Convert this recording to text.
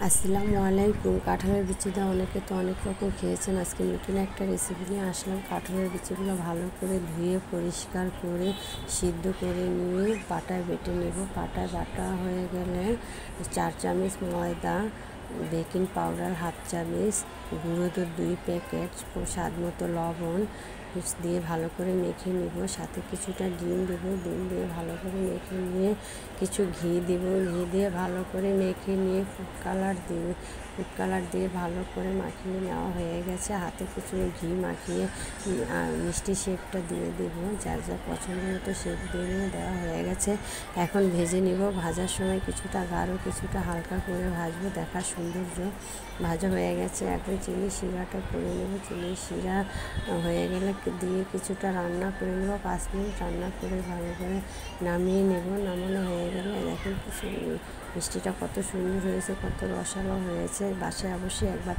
আসসালামু আলাইকুম। কাঁঠালের বিচিটা অনেকে তো অনেক রকম খেয়েছেন। আজকে নতুন একটা রেসিপি নিয়ে আসলাম। কাঁঠালের বিচিগুলো ভালো করে ধুয়ে পরিষ্কার করে সিদ্ধ করে নিয়ে পাটায় বেটে নেব। পাটায় বাটা হয়ে গেলে 4 চামচ ময়দা, বেকিং পাউডার 1/2 চামচ, গুঁড়ো দুধ 2 প্যাকেট, স্বাদ মতো লবণ দিয়ে ভালো করে মেখে নেব। সাথে কিছুটা ডিম দেবো। ডিম দিয়ে ভালো করে মেখে নিয়ে কিছু ঘি দেব। ঘি দিয়ে ভালো করে মেখে নিয়ে ফুড কালার দিয়ে ভালো করে মাখিয়ে নেওয়া হয়ে গেছে। হাতে কিছু ঘি মাখিয়ে মিষ্টি শেপটা দিয়ে দেব। যার যা পছন্দ মতো শেপ দিয়ে দেওয়া হয়ে গেছে। এখন ভেজে নেব। ভাজার সময় কিছুটা গাঢ় কিছুটা হালকা করে ভাজবো। দেখার সৌন্দর্য ভাজা হয়ে গেছে। এখন চিনি শিরাটা করে নেব। চিনি শিরা হয়ে গেলে দিয়ে কিছুটা রান্না করে নেব। 5 মিনিট রান্না করে ভালো করে নামিয়ে নেব। নামানো হয়ে গেলে দেখুন মিষ্টিটা কত সুন্দর হয়েছে, কত রসালো হয়েছে। বাসায় অবশ্যই একবার